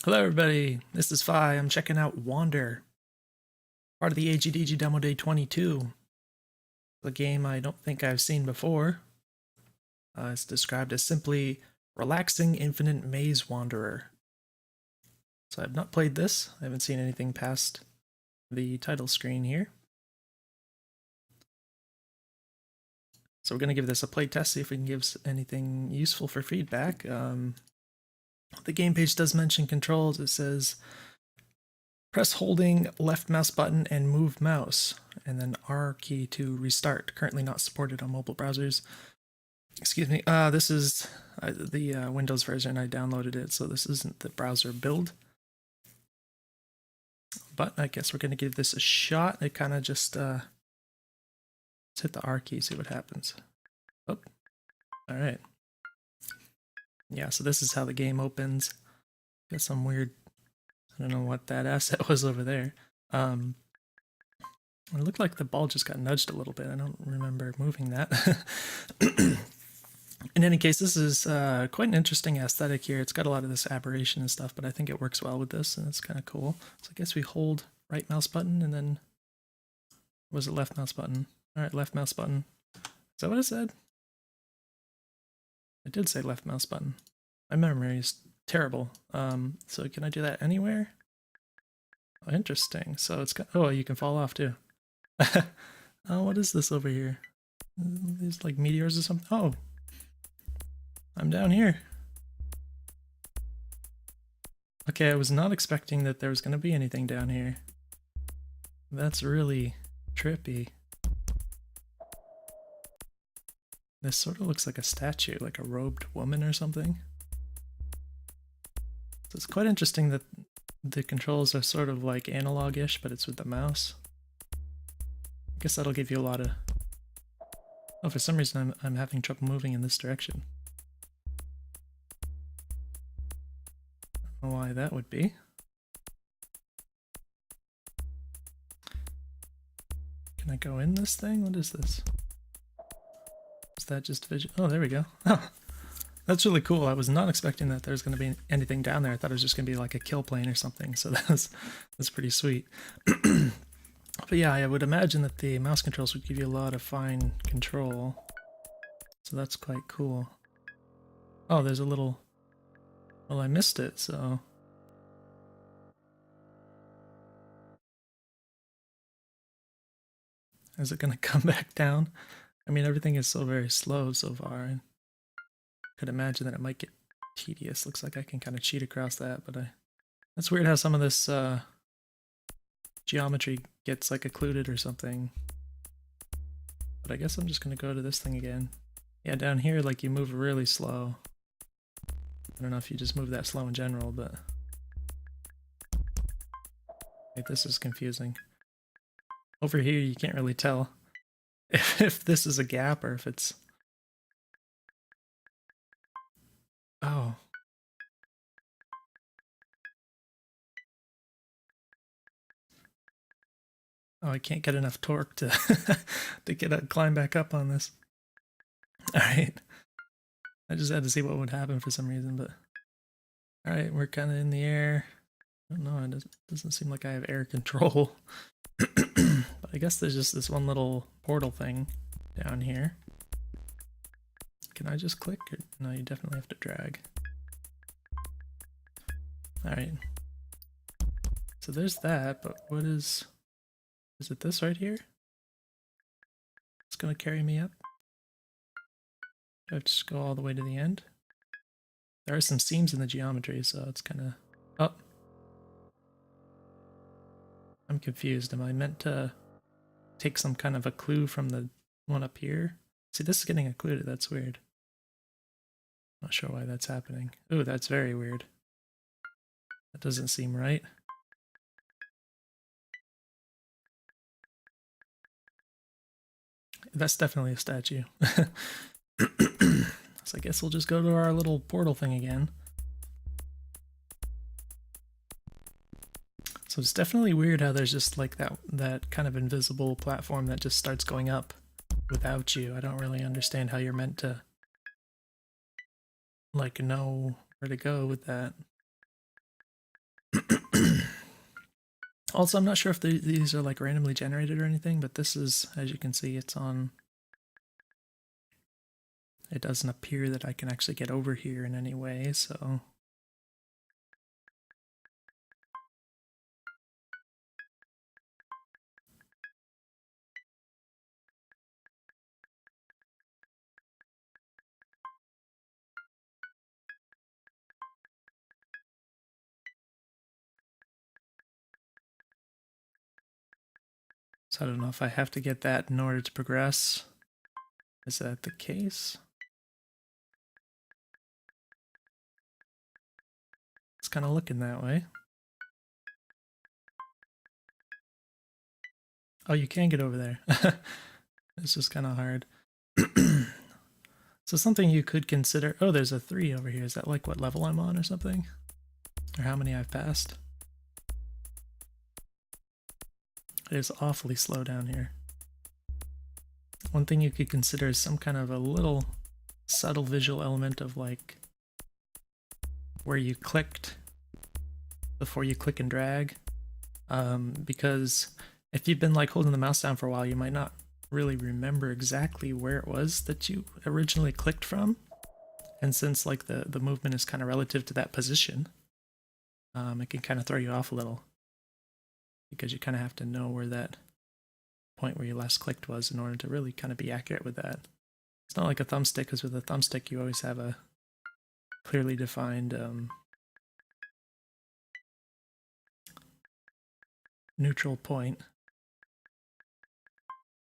Hello everybody, this is Fi. I'm checking out Wander, part of the AGDG Demo Day 22. A game I don't think I've seen before. It's described as simply relaxing infinite maze wanderer. So I've not played this. I haven't seen anything past the title screen here. So we're going to give this a play test, see if we can give anything useful for feedback. The game page does mention controls. It says press holding left mouse button and move mouse, and then R key to restart. Currently not supported on mobile browsers. Excuse me. This is the Windows version. I downloaded it, so this isn't the browser build. But I guess we're going to give this a shot. It kind of just let's hit the R key, see what happens. Oh, all right. Yeah, so this is how the game opens. Got some weird, I don't know what that asset was over there. It looked like the ball just got nudged a little bit. I don't remember moving that. In any case, this is quite an interesting aesthetic here. It's got a lot of this aberration and stuff, but I think it works well with this, and it's kind of cool. So I guess we hold right mouse button, and then, was it left mouse button? All right, left mouse button. Is that what it said? I did say left mouse button. My memory is terrible. So can I do that anywhere? Oh, interesting. So it's got, oh, you can fall off too. Oh, what is this over here? These like meteors or something? Oh, I'm down here. Okay, I was not expecting that there was going to be anything down here. That's really trippy. This sort of looks like a statue, like a robed woman or something. So it's quite interesting that the controls are sort of like analog-ish, but it's with the mouse. I guess that'll give you a lot of... Oh, for some reason I'm having trouble moving in this direction. I don't know why that would be. Can I go in this thing? What is this? Is that just vision? Oh, there we go. Oh, that's really cool. I was not expecting that there's going to be anything down there. I thought it was just going to be like a kill plane or something. So that's pretty sweet. But yeah, I would imagine that the mouse controls would give you a lot of fine control. So that's quite cool. Oh, there's a little... Well, I missed it, so... Is it going to come back down? I mean, everything is so very slow so far. I could imagine that it might get tedious. Looks like I can kind of cheat across that, but that's weird how some of this geometry gets like occluded or something. But I guess I'm just going to go to this thing again. Yeah, down here, like, you move really slow. I don't know if you just move that slow in general, but... Like, this is confusing. Over here, you can't really tell if this is a gap or if it's... Oh. Oh, I can't get enough torque to to climb back up on this. Alright. I just had to see what would happen for some reason, but... Alright, we're kind of in the air. I don't know, it doesn't seem like I have air control. But I guess there's just this one little portal thing down here. Can I just click? Or, no, you definitely have to drag. Alright. So there's that, but what is... Is it this right here? It's gonna carry me up? Do I have to just go all the way to the end? There are some seams in the geometry, so it's kind of... Oh! I'm confused. Am I meant to take some kind of a clue from the one up here? See, this is getting occluded. That's weird. Not sure why that's happening. Ooh, that's very weird. That doesn't seem right. That's definitely a statue. So I guess we'll just go to our little portal thing again. So it's definitely weird how there's just like that kind of invisible platform that just starts going up without you. I don't really understand how you're meant to like know where to go with that. Also, I'm not sure if these are like randomly generated or anything, but this is, as you can see, it's on. It doesn't appear that I can actually get over here in any way, so. So I don't know if I have to get that in order to progress. Is that the case? It's kind of looking that way. Oh, you can get over there. It's just kind of hard. So something you could consider. Oh, there's a 3 over here. Is that like what level I'm on or something? Or how many I've passed? It is awfully slow down here. One thing you could consider is some kind of a little subtle visual element of like where you clicked before you click and drag. Because if you've been like holding the mouse down for a while, you might not really remember exactly where it was that you originally clicked from. And since like the movement is kind of relative to that position, it can kind of throw you off a little because you kind of have to know where that point where you last clicked was in order to really kind of be accurate with that. It's not like a thumbstick, because with a thumbstick you always have a clearly defined neutral point.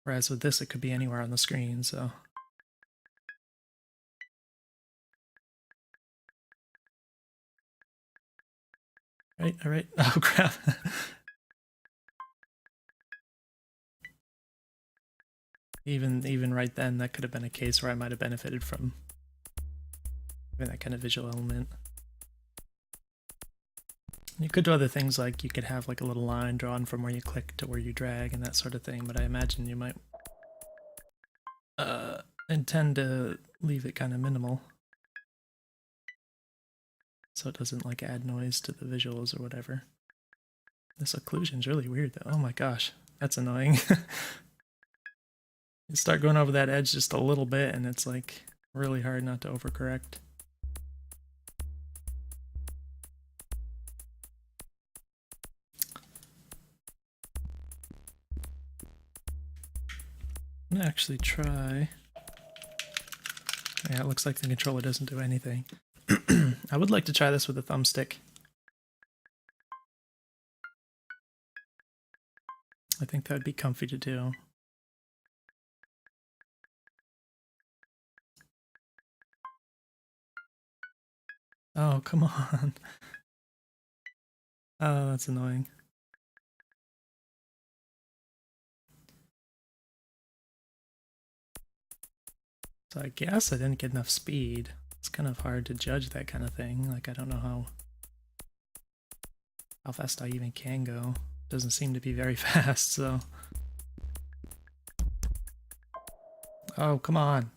Whereas with this, it could be anywhere on the screen, so. Right, all right. Oh, crap. Even right then, that could have been a case where I might have benefited from having that kind of visual element. You could do other things, like you could have like a little line drawn from where you click to where you drag and that sort of thing, but I imagine you might intend to leave it kind of minimal, so it doesn't like add noise to the visuals or whatever. This occlusion's really weird though. Oh my gosh, that's annoying. You start going over that edge just a little bit and it's like really hard not to overcorrect. I'm gonna actually try. Yeah, it looks like the controller doesn't do anything. I would like to try this with a thumbstick. I think that would be comfy to do. Oh, come on. Oh, that's annoying. So I guess I didn't get enough speed. It's kind of hard to judge that kind of thing. Like, I don't know how fast I even can go. Doesn't seem to be very fast, so. Oh, come on.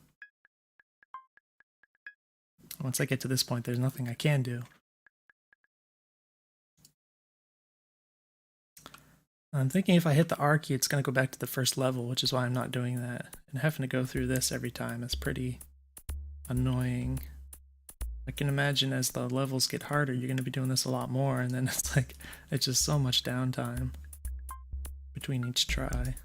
Once I get to this point, there's nothing I can do. I'm thinking if I hit the R key, it's going to go back to the first level, which is why I'm not doing that. And having to go through this every time is pretty annoying. I can imagine as the levels get harder, you're going to be doing this a lot more, and then it's like, it's just so much downtime between each try.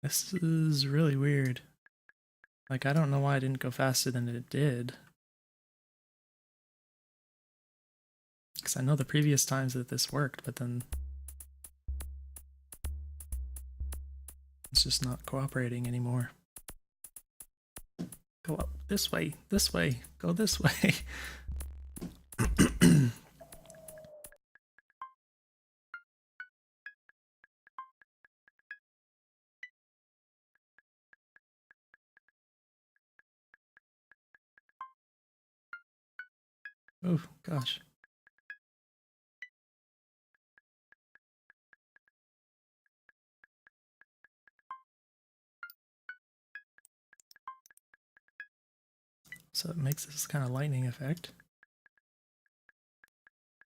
This is really weird. Like, I don't know why I didn't go faster than it did. Because I know the previous times that this worked, but then it's just not cooperating anymore. Go up this way, go this way. Oh, gosh. So it makes this kind of lightning effect.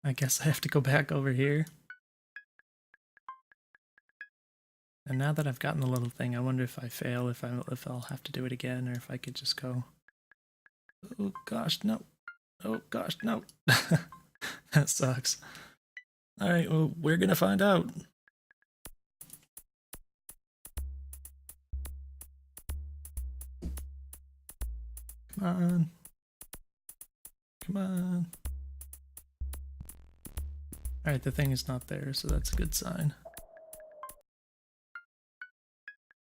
I guess I have to go back over here. And now that I've gotten the little thing, I wonder if I fail, if I'll have to do it again, or if I could just go. Oh gosh, no. Oh gosh, no. That sucks. Alright, well, we're gonna find out. Come on. Come on. Alright, the thing is not there, so that's a good sign.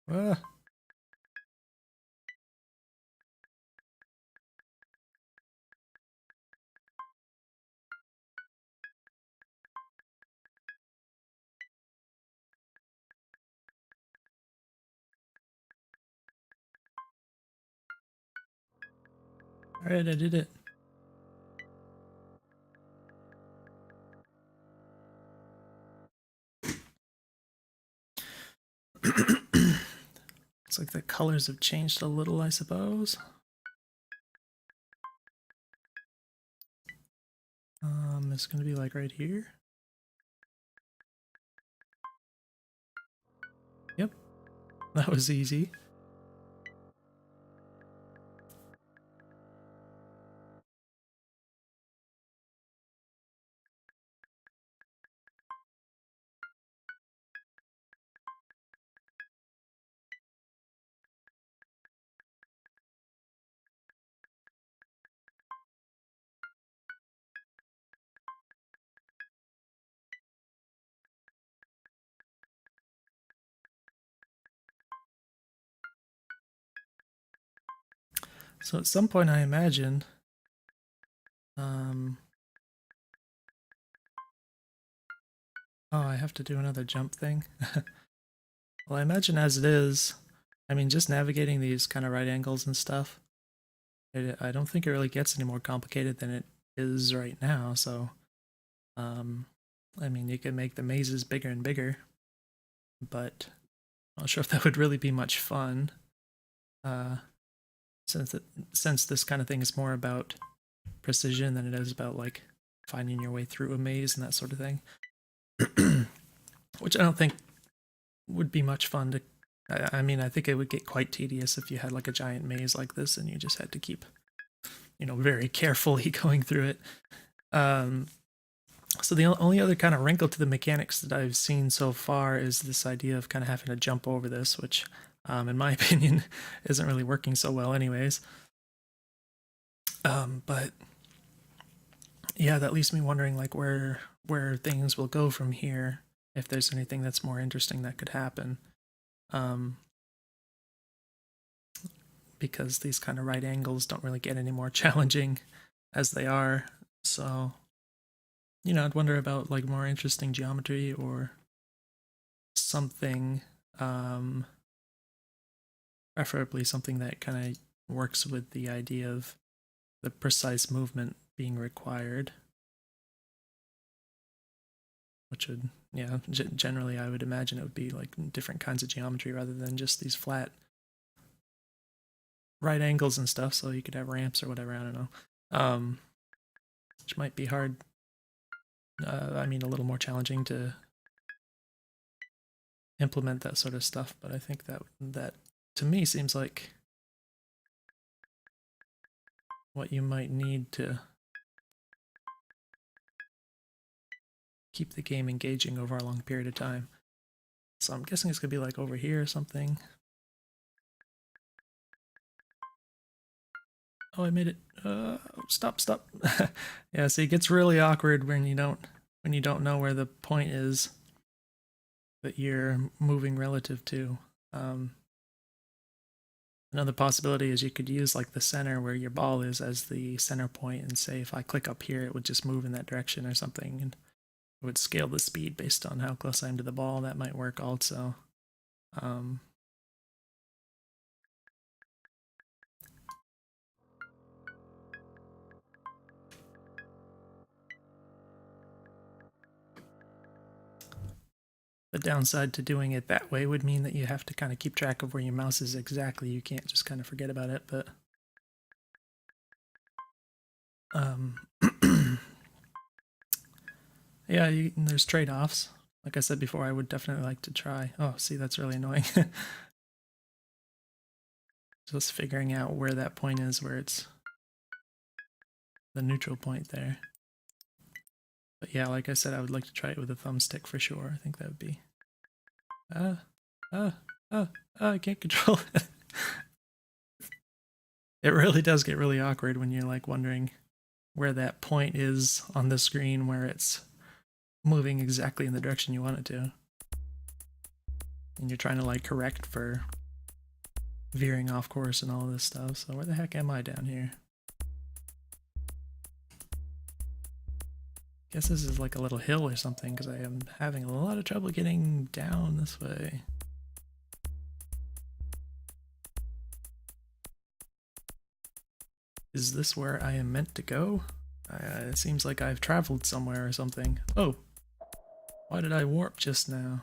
Ah. Alright, I did it. Looks like the colors have changed a little, I suppose. It's gonna be like right here. Yep, that was easy. So at some point I imagine oh, I have to do another jump thing. Well, I imagine as it is, I mean, just navigating these kind of right angles and stuff, I don't think it really gets any more complicated than it is right now, so, I mean, you can make the mazes bigger and bigger, but I'm not sure if that would really be much fun, since this kind of thing is more about precision than it is about, like, finding your way through a maze and that sort of thing. Which I don't think would be much fun to. I mean, I think it would get quite tedious if you had like a giant maze like this and you just had to keep, very carefully going through it. So the only other kind of wrinkle to the mechanics that I've seen so far is this idea of kind of having to jump over this, which, in my opinion, isn't really working so well, anyways. But yeah, that leaves me wondering like where things will go from here, if there's anything that's more interesting that could happen. Because these kind of right angles don't really get any more challenging as they are. So, I'd wonder about like more interesting geometry or something, preferably something that kind of works with the idea of the precise movement being required. Which would, yeah, generally I would imagine it would be like different kinds of geometry rather than just these flat right angles and stuff, so you could have ramps or whatever, I don't know. Which might be hard, I mean a little more challenging to implement that sort of stuff, but I think that to me seems like what you might need to keep the game engaging over a long period of time. So I'm guessing it's gonna be like over here or something. Oh, I made it. Stop. Yeah, see, it gets really awkward when you don't know where the point is that you're moving relative to. Another possibility is you could use like the center where your ball is as the center point, and say if I click up here, it would just move in that direction or something, and it would scale the speed based on how close I am to the ball. That might work also. The downside to doing it that way would mean that you have to kind of keep track of where your mouse is exactly. You can't just kind of forget about it, but Um, yeah, there's trade-offs. Like I said before, I would definitely like to try. Oh, see, that's really annoying. Just figuring out where that point is, where it's the neutral point there. But yeah, like I said, I would like to try it with a thumbstick for sure. I think that would be... I can't control it. It really does get really awkward when you're like wondering where that point is on the screen where it's moving exactly in the direction you want it to. And you're trying to like correct for veering off course and all this stuff. So where the heck am I down here? Guess this is like a little hill or something because I am having a lot of trouble getting down this way. Is this where I am meant to go? It seems like I've traveled somewhere or something. Oh! Why did I warp just now?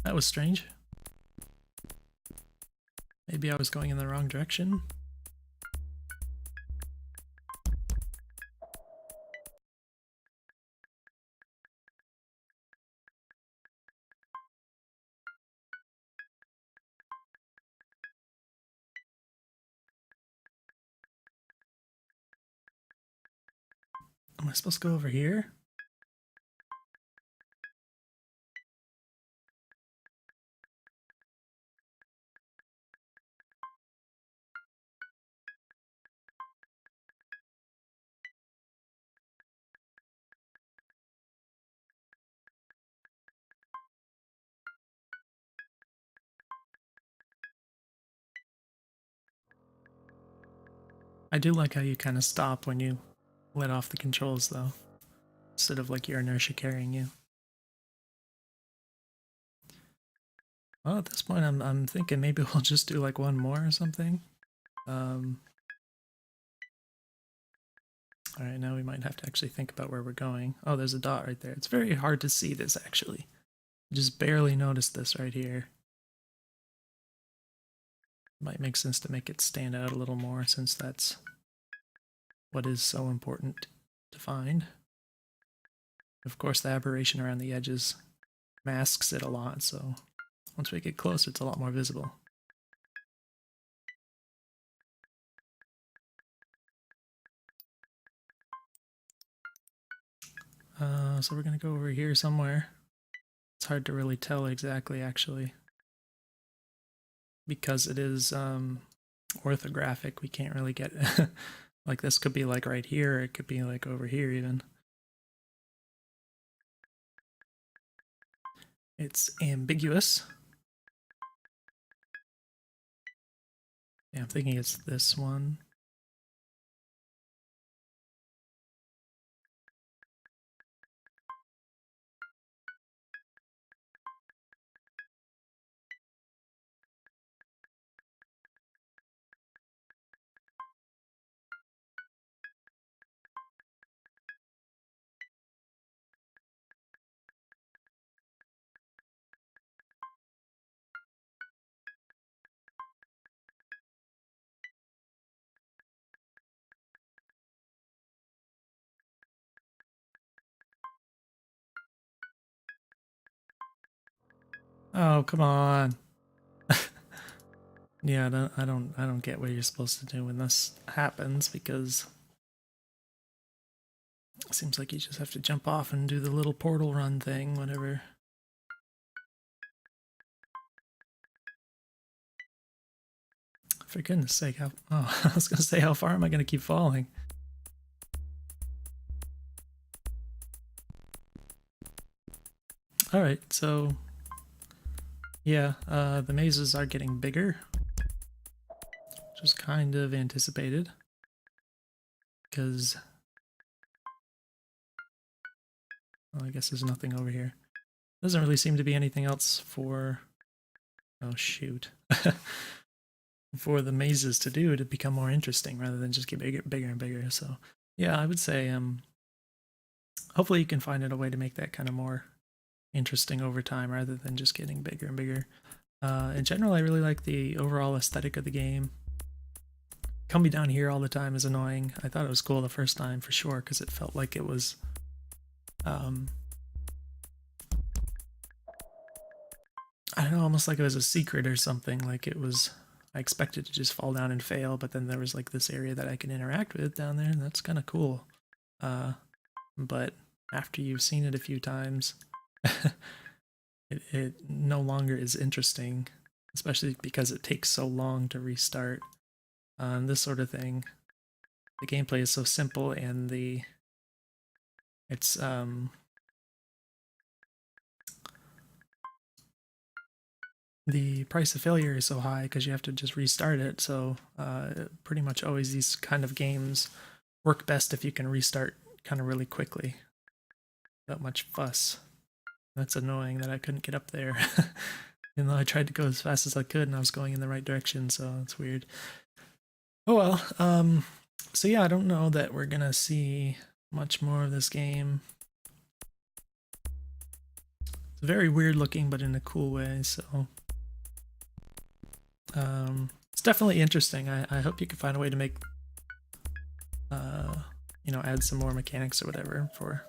That was strange. Maybe I was going in the wrong direction? Am I supposed to go over here? I do like how you kind of stop when you let off the controls though, instead of like your inertia carrying you. Well, at this point I'm thinking maybe we'll just do like one more or something. Alright, now we might have to actually think about where we're going. Oh, there's a dot right there. It's very hard to see this actually. I just barely noticed this right here. Might make sense to make it stand out a little more since that's what is so important to find. Of course, the aberration around the edges masks it a lot, so once we get closer, it's a lot more visible. So we're gonna go over here somewhere. It's hard to really tell exactly, actually. Because it is orthographic, we can't really get... like, this could be, like, right here, it could be, like, over here, even. It's ambiguous. Yeah, I'm thinking it's this one. Oh, come on. Yeah, I don't get what you're supposed to do when this happens because it seems like you just have to jump off and do the little portal run thing, whatever. For goodness sake, how... Oh, I was gonna say, how far am I gonna keep falling? Alright, so... Yeah, the mazes are getting bigger. Which was kind of anticipated. Because... Well, I guess there's nothing over here. Doesn't really seem to be anything else for... Oh, shoot. For the mazes to do to become more interesting rather than just get bigger and bigger. So, yeah, I would say hopefully you can find a way to make that kind of more interesting over time rather than just getting bigger and bigger. In general, I really like the overall aesthetic of the game. coming down here all the time is annoying. I thought it was cool the first time for sure, because it felt like it was, I don't know, almost like it was a secret or something. Like it was, I expected to just fall down and fail, but then there was like this area that I can interact with down there, and that's kind of cool. But after you've seen it a few times, it no longer is interesting, especially because it takes so long to restart. This sort of thing. The gameplay is so simple, and it's the price of failure is so high because you have to just restart it. So pretty much always these kind of games work best if you can restart kind of really quickly. Without much fuss. That's annoying that I couldn't get up there. Even though I tried to go as fast as I could and I was going in the right direction, so it's weird. Oh well, so yeah, I don't know that we're gonna see much more of this game. It's very weird looking, but in a cool way, so it's definitely interesting. I hope you can find a way to make you know, add some more mechanics or whatever for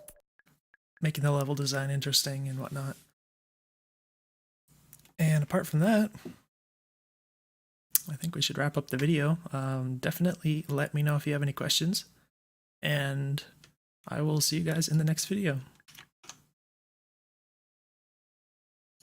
making the level design interesting and whatnot. And apart from that, I think we should wrap up the video. Definitely let me know if you have any questions, and I will see you guys in the next video.